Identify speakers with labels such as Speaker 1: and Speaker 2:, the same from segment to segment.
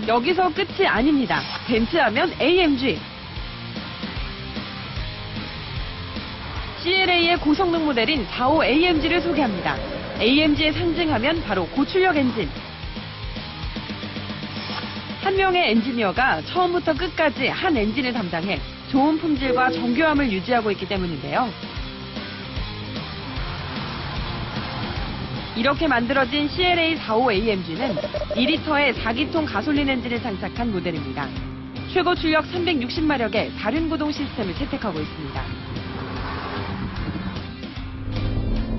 Speaker 1: 여기서 끝이 아닙니다. 벤츠하면 AMG. CLA의 고성능 모델인 45 AMG를 소개합니다. AMG의 상징하면 바로 고출력 엔진. 한 명의 엔지니어가 처음부터 끝까지 한 엔진을 담당해 좋은 품질과 정교함을 유지하고 있기 때문인데요. 이렇게 만들어진 CLA 45 AMG는 2리터의 4기통 가솔린 엔진을 장착한 모델입니다. 최고 출력 360마력의 다륜 구동 시스템을 채택하고 있습니다.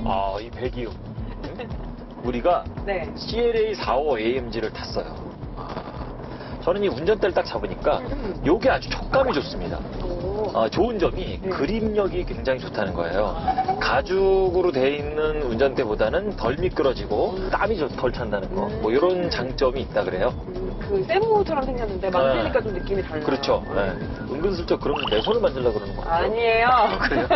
Speaker 2: 아, 이 배기음. 우리가
Speaker 1: 네.
Speaker 2: CLA 45 AMG를 탔어요. 저는 이 운전대를 딱 잡으니까 이게 아주 촉감이 좋습니다. 좋은 점이 그립력이 굉장히 좋다는 거예요. 가죽으로 돼 있는 운전대보다는 덜 미끄러지고 땀이 덜 찬다는 거. 뭐 이런 장점이 있다 그래요.
Speaker 1: 그 세모처럼 생겼는데 만지니까 좀 느낌이 달라요.
Speaker 2: 그렇죠. 네. 은근슬쩍 그러면 내 손을 만지려고 그러는 거 같아요.
Speaker 1: 아니에요.
Speaker 2: 그래요?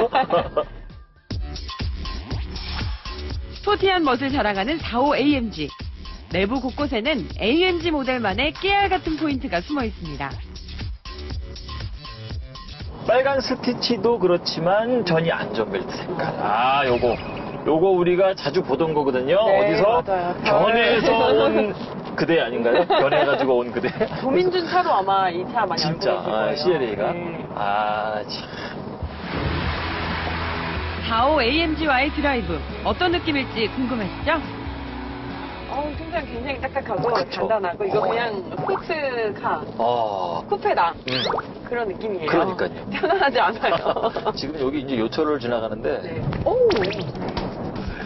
Speaker 1: 스포티한 멋을 자랑하는 45 AMG. 내부 곳곳에는 AMG 모델만의 깨알 같은 포인트가 숨어 있습니다.
Speaker 2: 빨간 스티치도 그렇지만 전이 안전벨트 색깔. 아, 요거 우리가 자주 보던 거거든요.
Speaker 1: 네,
Speaker 2: 어디서?
Speaker 1: 맞아요.
Speaker 2: 견해에서 온 그대 아닌가요? 견해가지고 온 그대.
Speaker 1: 조민준 차도 아마 이 차 많이 알고
Speaker 2: 진짜,
Speaker 1: 계실 거예요.
Speaker 2: CLA가.
Speaker 1: 네.
Speaker 2: 아, 참.
Speaker 1: 45 AMG와의 드라이브, 어떤 느낌일지 궁금하시죠? 굉장히 딱딱하고
Speaker 2: 그쵸.
Speaker 1: 간단하고 이거 그냥 스포츠카, 쿠페다 그런 느낌이에요.
Speaker 2: 그러니까요.
Speaker 1: 편안하지 않아요.
Speaker 2: 지금 여기 이제 요철을 지나가는데.
Speaker 1: 네. 오!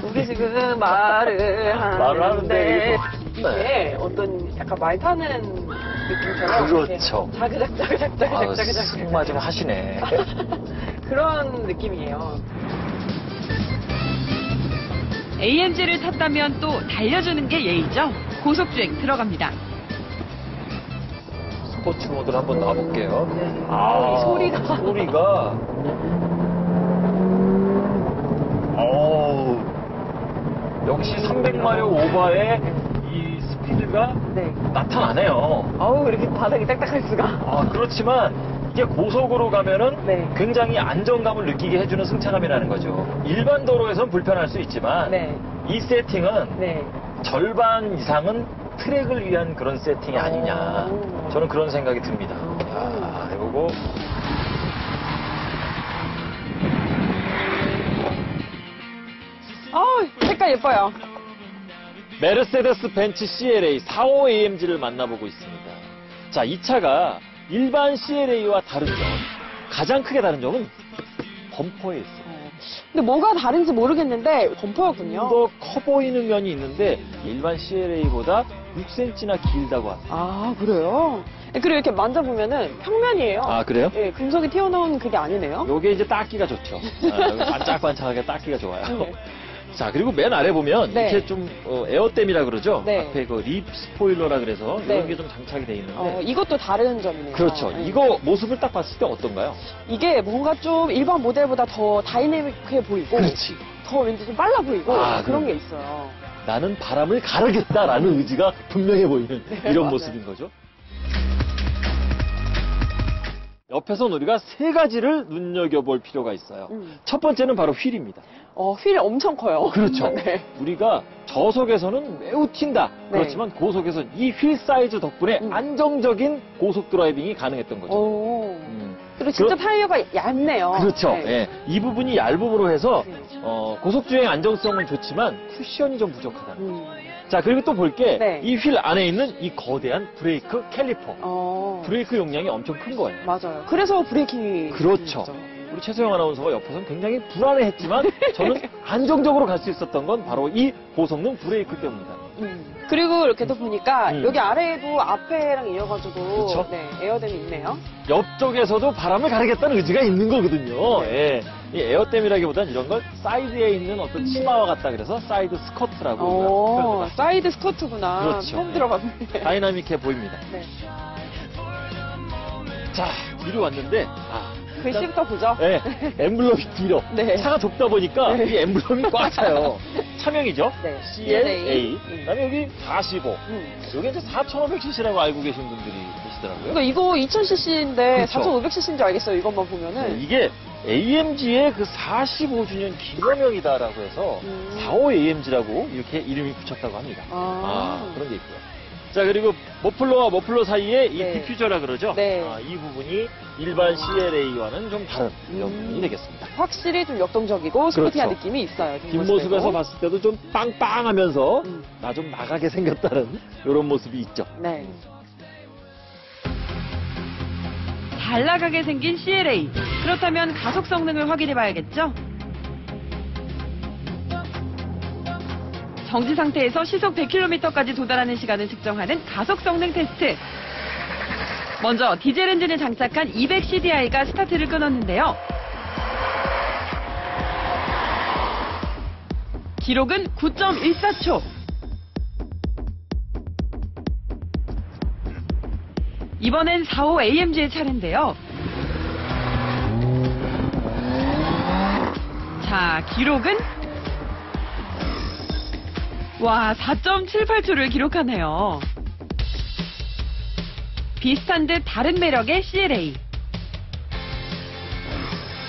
Speaker 1: 우리 지금 말을 하는데 이게 어떤 약간 말 타는 느낌처럼
Speaker 2: 그렇죠.
Speaker 1: 자그작자그작자그작자그작
Speaker 2: 승마 좀 하시네.
Speaker 1: 그런 느낌이에요. AMG를 탔다면 또 달려주는 게 예의죠. 고속주행 들어갑니다.
Speaker 2: 스포츠 모드로 한번 놔볼게요.
Speaker 1: 네.
Speaker 2: 아,
Speaker 1: 이 소리가.
Speaker 2: 역시 300마력 오버의 이 스피드가 나타나네요.
Speaker 1: 이렇게 바닥이 딱딱할 수가.
Speaker 2: 그렇지만 이게 고속으로 가면은 굉장히 안정감을 느끼게 해주는 승차감이라는 거죠. 일반 도로에선 불편할 수 있지만 이 세팅은 절반 이상은 트랙을 위한 그런 세팅이 아니냐. 저는 그런 생각이 듭니다. 야, 요거.
Speaker 1: 색깔 예뻐요.
Speaker 2: 메르세데스 벤츠 CLA 45 AMG를 만나보고 있습니다. 자, 이 차가 일반 CLA와 다른 점, 가장 크게 다른 점은 범퍼에 있어요.
Speaker 1: 근데 뭐가 다른지 모르겠는데 범퍼였군요.
Speaker 2: 좀 더 커 보이는 면이 있는데 일반 CLA보다 6cm나 길다고 합니다.
Speaker 1: 아, 그래요? 그리고 이렇게 만져보면은 평면이에요.
Speaker 2: 아, 그래요?
Speaker 1: 예, 금속이 튀어나온 그게 아니네요.
Speaker 2: 요게 이제 닦기가 좋죠. 여기 반짝반짝하게 닦기가 좋아요.
Speaker 1: 네.
Speaker 2: 자, 그리고 맨 아래 보면 이렇게 좀 에어댐이라 그러죠. 앞에 그 립 스포일러라 그래서 이런 게 좀 장착이 돼 있는데.
Speaker 1: 이것도 다른 점이네요.
Speaker 2: 그렇죠. 이거 모습을 딱 봤을 때 어떤가요?
Speaker 1: 이게 뭔가 좀 일반 모델보다 더 다이내믹해 보이고
Speaker 2: 그렇지.
Speaker 1: 더 왠지 좀 빨라 보이고 그런
Speaker 2: 그럼.
Speaker 1: 게 있어요.
Speaker 2: 나는 바람을 가르겠다라는 의지가 분명해 보이는 이런
Speaker 1: 맞아요.
Speaker 2: 모습인 거죠. 옆에선 우리가 세 가지를 눈여겨볼 필요가 있어요. 첫 번째는 바로 휠입니다.
Speaker 1: 휠이 엄청 커요.
Speaker 2: 그렇죠.
Speaker 1: 네.
Speaker 2: 우리가 저속에서는 매우 튄다. 그렇지만 고속에서는 이 휠 사이즈 덕분에 안정적인 고속 드라이빙이 가능했던 거죠.
Speaker 1: 그리고 진짜 타이어가 얇네요.
Speaker 2: 그렇죠.
Speaker 1: 네.
Speaker 2: 예, 이 부분이 얇음으로 해서 고속주행 안정성은 좋지만 쿠션이 좀 부족하다. 자, 그리고 또 볼 게 이 휠 안에 있는 이 거대한 브레이크 캘리퍼. 브레이크 용량이 엄청 큰 거예요.
Speaker 1: 맞아요. 그래서 브레이킹이
Speaker 2: 그렇죠.
Speaker 1: 있죠.
Speaker 2: 우리 최소영 아나운서가 옆에서는 굉장히 불안해했지만 저는 안정적으로 갈 수 있었던 건 바로 이 고성능 브레이크 때문이다.
Speaker 1: 그리고 이렇게 또 보니까 여기 아래에도 앞에랑 이어가지고
Speaker 2: 그쵸?
Speaker 1: 에어댐이 있네요.
Speaker 2: 옆쪽에서도 바람을 가르겠다는 의지가 있는 거거든요. 예. 이 에어댐이라기보단 이런 걸 사이드에 있는 어떤 치마와 같다 그래서 사이드 스커트라고 표현을 하죠.
Speaker 1: 사이드 스커트구나.
Speaker 2: 그렇죠.
Speaker 1: 처음 들어봤는데.
Speaker 2: 다이나믹해 보입니다.
Speaker 1: 네.
Speaker 2: 자, 뒤로 왔는데
Speaker 1: 글씨부터 보죠.
Speaker 2: 네, 엠블럼이 길어.
Speaker 1: 네.
Speaker 2: 차가 좁다 보니까 이 엠블럼이 꽉 차요. 차명이죠?
Speaker 1: 네.
Speaker 2: CLA. 그다음에 여기 45. 여기 이제 4,500cc라고 알고 계신 분들이 계시더라고요.
Speaker 1: 그러니까 이거 2000cc인데
Speaker 2: 그렇죠.
Speaker 1: 4,500cc인 줄 알겠어요. 이것만 보면은.
Speaker 2: 이게 AMG의 그 45주년 기념형이다라고 해서 45 AMG라고 이렇게 이름이 붙였다고 합니다. 그런 게 있고요. 자, 그리고 머플러와 머플러 사이에 이
Speaker 1: 네.
Speaker 2: 디퓨저라 그러죠?
Speaker 1: 네.
Speaker 2: 이 부분이 일반 CLA와는 좀 다른 이런 부분이 되겠습니다.
Speaker 1: 확실히 좀 역동적이고 스포티한
Speaker 2: 그렇죠.
Speaker 1: 느낌이 있어요.
Speaker 2: 뒷모습에서 봤을 때도 좀 빵빵하면서
Speaker 1: 음.
Speaker 2: 나 좀 나가게 생겼다는 이런 모습이 있죠.
Speaker 1: 네. 잘 나가게 생긴 CLA. 그렇다면 가속 성능을 확인해 봐야겠죠? 정지 상태에서 시속 100km까지 도달하는 시간을 측정하는 가속 성능 테스트. 먼저 디젤 엔진에 장착한 200CDI가 스타트를 끊었는데요. 기록은 9.14초. 이번엔 45 AMG의 차례인데요. 자, 기록은 와, 4.78초를 기록하네요. 비슷한 듯 다른 매력의 CLA.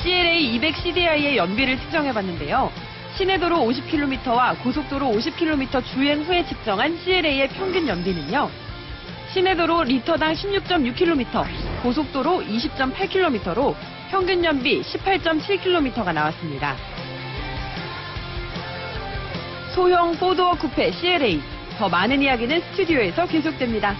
Speaker 1: CLA 200CDI의 연비를 측정해봤는데요. 시내도로 50km와 고속도로 50km 주행 후에 측정한 CLA의 평균 연비는요. 시내도로 리터당 16.6km, 고속도로 20.8km로 평균 연비 18.7km가 나왔습니다. 소형 4도어 쿠페 CLA. 더 많은 이야기는 스튜디오에서 계속됩니다.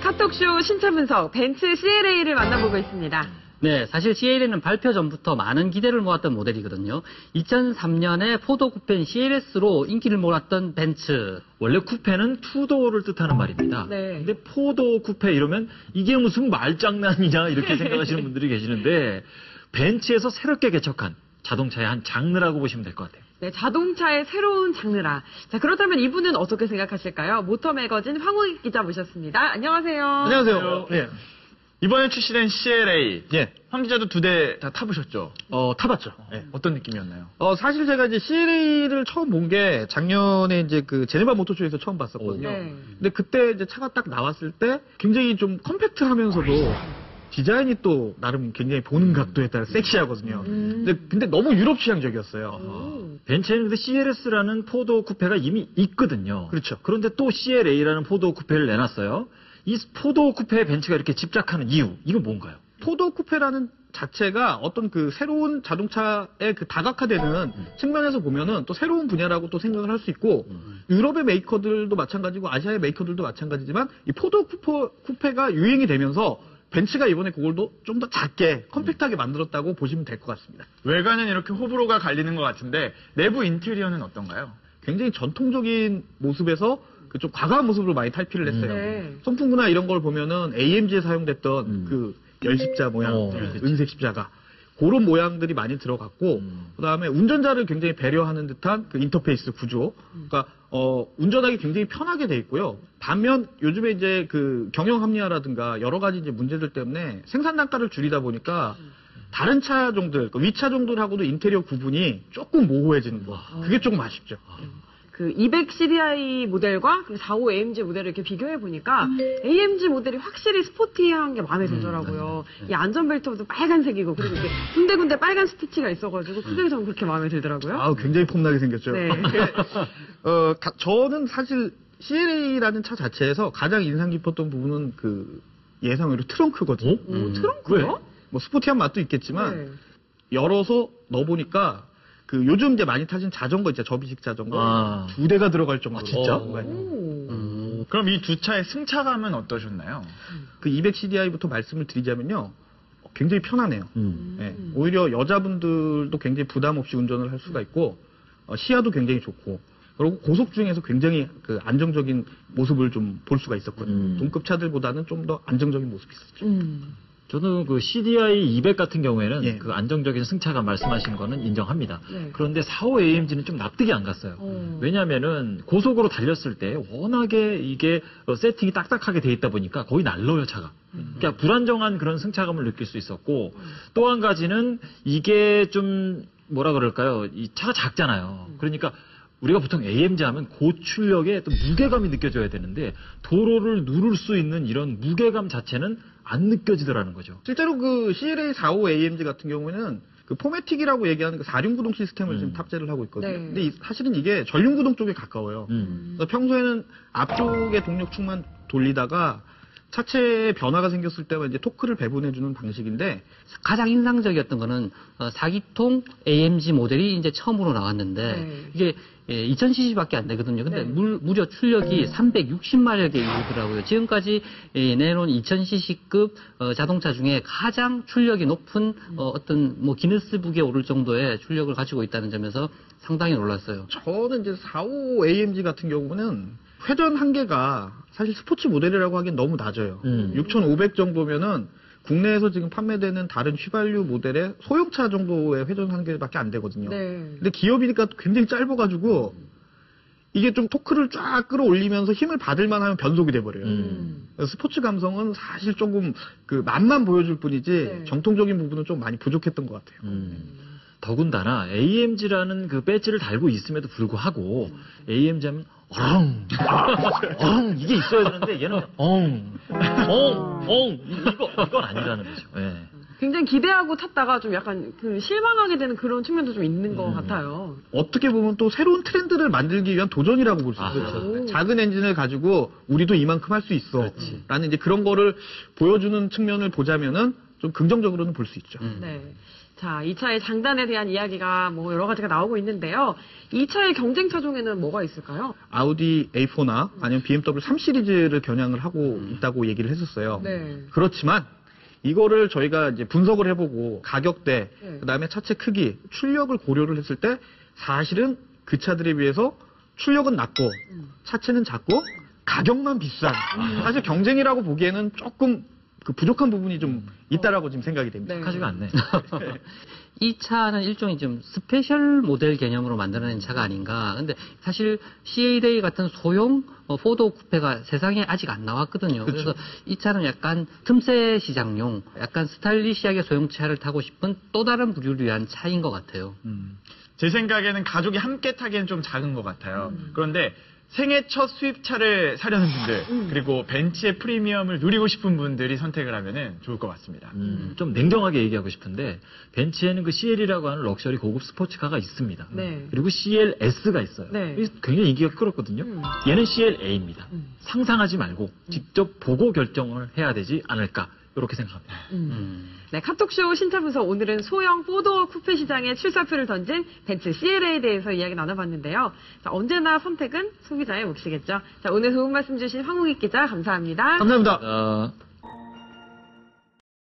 Speaker 1: 카톡쇼 신차 분석 벤츠 CLA를 만나보고 있습니다.
Speaker 3: 네, 사실 CLA는 발표 전부터 많은 기대를 모았던 모델이거든요. 2003년에 포도 쿠페인 CLS로 인기를 몰았던 벤츠.
Speaker 4: 원래 쿠페는 투도어를 뜻하는 말입니다.
Speaker 1: 네.
Speaker 4: 근데 포도 쿠페 이러면 이게 무슨 말장난이냐 이렇게 생각하시는 분들이 계시는데 벤츠에서 새롭게 개척한 자동차의 한 장르라고 보시면 될 것 같아요.
Speaker 1: 네, 자동차의 새로운 장르라. 자, 그렇다면 이분은 어떻게 생각하실까요? 모터 매거진 황우익 기자 모셨습니다. 안녕하세요.
Speaker 5: 안녕하세요. 예. 이번에 출시된 CLA.
Speaker 4: 예.
Speaker 5: 황 기자도 2대 다 타보셨죠?
Speaker 4: 타봤죠.
Speaker 5: 예. 어떤 느낌이었나요?
Speaker 6: 사실 제가 이제 CLA를 처음 본 게 작년에 이제 그 제네바 모터쇼에서 처음 봤었거든요.
Speaker 1: 네.
Speaker 6: 근데 그때 이제 차가 딱 나왔을 때 굉장히 좀 컴팩트하면서도 디자인이 또 나름 굉장히 보는 각도에 따라 섹시하거든요. 근데 너무 유럽 취향적이었어요.
Speaker 4: 벤츠에는 근데 CLS라는 포도 쿠페가 이미 있거든요.
Speaker 6: 그렇죠.
Speaker 4: 그런데 또 CLA라는 포도 쿠페를 내놨어요. 이 포도 쿠페에 벤츠가 이렇게 집착하는 이유, 이건 뭔가요?
Speaker 6: 포도 쿠페라는 자체가 어떤 그 새로운 자동차에 그 다각화되는 측면에서 보면은 또 새로운 분야라고 또 생각을 할 수 있고 유럽의 메이커들도 마찬가지고 아시아의 메이커들도 마찬가지지만 이 포도 쿠페가 유행이 되면서 벤츠가 이번에 그걸도 좀 더 작게 컴팩트하게 만들었다고 보시면 될 것 같습니다.
Speaker 5: 외관은 이렇게 호불호가 갈리는 것 같은데 내부 인테리어는 어떤가요?
Speaker 6: 굉장히 전통적인 모습에서 그 좀 과감한 모습으로 많이 탈피를 했어요.
Speaker 1: 네.
Speaker 6: 선풍구나 이런 걸 보면은 AMG에 사용됐던 그 열십자 모양, 은색 십자가 그런 모양들이 많이 들어갔고 그다음에 운전자를 굉장히 배려하는 듯한 그 인터페이스 구조. 그러니까 운전하기 굉장히 편하게 돼 있고요. 반면 요즘에 이제 그 경영 합리화라든가 여러 가지 이제 문제들 때문에 생산 단가를 줄이다 보니까 다른 차종들, 그러니까 위차 종들하고도 인테리어 구분이 조금 모호해지는 거. 그게 조금 아쉽죠.
Speaker 1: 그 200CDI 모델과 45 AMG 모델을 이렇게 비교해 보니까 AMG 모델이 확실히 스포티한 게 마음에 들더라고요. 이 안전벨트도 빨간색이고 그리고 이렇게 군데군데 빨간 스티치가 있어가지고 그게 저는 그렇게 마음에 들더라고요.
Speaker 6: 굉장히 폼나게 생겼죠.
Speaker 1: 네.
Speaker 6: 저는 사실 CLA라는 차 자체에서 가장 인상 깊었던 부분은 그 예상외로 트렁크거든요.
Speaker 1: 트렁크요?
Speaker 6: 뭐 스포티한 맛도 있겠지만
Speaker 1: 네.
Speaker 6: 열어서 넣어보니까 그 요즘 이제 많이 타신 자전거 있죠. 접이식 자전거 2대가 들어갈 정도로.
Speaker 4: 진짜?
Speaker 5: 그럼 이 두 차의 승차감은 어떠셨나요?
Speaker 6: 그 200CDI부터 말씀을 드리자면요. 굉장히 편하네요. 네. 오히려 여자분들도 굉장히 부담 없이 운전을 할 수가 있고 시야도 굉장히 좋고 그리고 고속 중에서 굉장히 그 안정적인 모습을 좀 볼 수가 있었거든요. 동급 차들보다는 좀 더 안정적인 모습이 있었죠.
Speaker 4: 저는 그 CDI 200 같은 경우에는
Speaker 6: 예.
Speaker 4: 그 안정적인 승차감 말씀하신 거는 인정합니다.
Speaker 1: 네.
Speaker 4: 그런데 45 AMG는 좀 납득이 안 갔어요. 왜냐면은 고속으로 달렸을 때 워낙에 이게 세팅이 딱딱하게 돼 있다 보니까 거의 날려요, 차가. 그러니까 불안정한 그런 승차감을 느낄 수 있었고 또 한 가지는 이게 좀 뭐라 그럴까요? 이 차가 작잖아요. 그러니까 우리가 보통 AMG 하면 고출력의 또 무게감이 느껴져야 되는데 도로를 누를 수 있는 이런 무게감 자체는 안 느껴지더라는 거죠.
Speaker 6: 실제로 그 CLA 45 AMG 같은 경우에는 그 포매틱이라고 얘기하는 그 4륜구동 시스템을 지금 탑재를 하고 있거든요.
Speaker 1: 네.
Speaker 6: 근데 사실은 이게 전륜구동 쪽에 가까워요. 그래서 평소에는 앞쪽에 동력축만 돌리다가 차체에 변화가 생겼을 때만 이제 토크를 배분해주는 방식인데
Speaker 3: 가장 인상적이었던 거는 4기통 AMG 모델이 이제 처음으로 나왔는데
Speaker 1: 네.
Speaker 3: 이게 2000cc밖에 안 되거든요. 근데 무려 출력이 360마력에 이르더라고요. 지금까지 내놓은 2000cc급 자동차 중에 가장 출력이 높은 어떤 뭐 기네스북에 오를 정도의 출력을 가지고 있다는 점에서 상당히 놀랐어요.
Speaker 6: 저는 이제 45 AMG 같은 경우는 회전 한계가 사실 스포츠 모델이라고 하기엔 너무 낮아요. 6,500 정도면은 국내에서 지금 판매되는 다른 휘발유 모델의 소형차 정도의 회전 한계밖에 안 되거든요.
Speaker 1: 네.
Speaker 6: 근데 기업이니까 굉장히 짧아가지고 이게 좀 토크를 쫙 끌어올리면서 힘을 받을만 하면 변속이 돼버려요. 그래서 스포츠 감성은 사실 조금 그 맛만 보여줄 뿐이지
Speaker 1: 네.
Speaker 6: 정통적인 부분은 좀 많이 부족했던 것 같아요.
Speaker 4: 더군다나 AMG라는 그 배지를 달고 있음에도 불구하고 AMG 하면 어렁 이게 있어야 되는데 얘는 이건 아니라는 거죠. 예.
Speaker 1: 굉장히 기대하고 탔다가 좀 약간 그 실망하게 되는 그런 측면도 좀 있는 것 같아요.
Speaker 6: 어떻게 보면 또 새로운 트렌드를 만들기 위한 도전이라고 볼 수 있어요.
Speaker 1: 그렇죠.
Speaker 6: 작은 엔진을 가지고 우리도 이만큼 할 수 있어. 라는 이제 그런 거를 보여주는 측면을 보자면은 좀 긍정적으로는 볼 수 있죠.
Speaker 1: 네. 자, 이 차의 장단에 대한 이야기가 뭐 여러 가지가 나오고 있는데요. 이 차의 경쟁차 중에는 뭐가 있을까요?
Speaker 6: 아우디 A4나 아니면 BMW 3 시리즈를 겨냥을 하고 있다고 얘기를 했었어요.
Speaker 1: 네.
Speaker 6: 그렇지만 이거를 저희가 이제 분석을 해보고 가격대,
Speaker 1: 네.
Speaker 6: 그다음에 차체 크기, 출력을 고려를 했을 때 사실은 그 차들에 비해서 출력은 낮고 차체는 작고 가격만 비싼. 사실 경쟁이라고 보기에는 조금 그 부족한 부분이 좀 있다라고 지금 생각이 됩니다.
Speaker 1: 네.
Speaker 4: 하지가 않네.
Speaker 3: 이 차는 일종의 좀 스페셜 모델 개념으로 만들어낸 차가 아닌가. 근데 사실 CA-Day 같은 소형 포도 쿠페가 세상에 아직 안 나왔거든요. 그래서 이 차는 약간 틈새 시장용, 약간 스타일리시하게 소형차를 타고 싶은 또 다른 부류를 위한 차인 것 같아요.
Speaker 5: 제 생각에는 가족이 함께 타기엔 좀 작은 것 같아요. 그런데 생애 첫 수입차를 사려는 분들 그리고 벤츠의 프리미엄을 누리고 싶은 분들이 선택을 하면은 좋을 것 같습니다.
Speaker 4: 좀 냉정하게 얘기하고 싶은데 벤츠에는 그 CL이라고 하는 럭셔리 고급 스포츠카가 있습니다.
Speaker 1: 네.
Speaker 4: 그리고 CLS가 있어요.
Speaker 1: 네.
Speaker 4: 이게 굉장히 인기가 끌었거든요. 얘는 CLA입니다. 상상하지 말고 직접 보고 결정을 해야 되지 않을까 이렇게 생각합니다.
Speaker 1: 네, 카톡쇼 신차분석 오늘은 소형 4도어 쿠페 시장에 출사표를 던진 벤츠 CLA에 대해서 이야기 나눠봤는데요. 자, 언제나 선택은 소비자의 몫이겠죠. 자, 오늘 좋은 말씀 주신 황우익 기자 감사합니다.
Speaker 6: 감사합니다.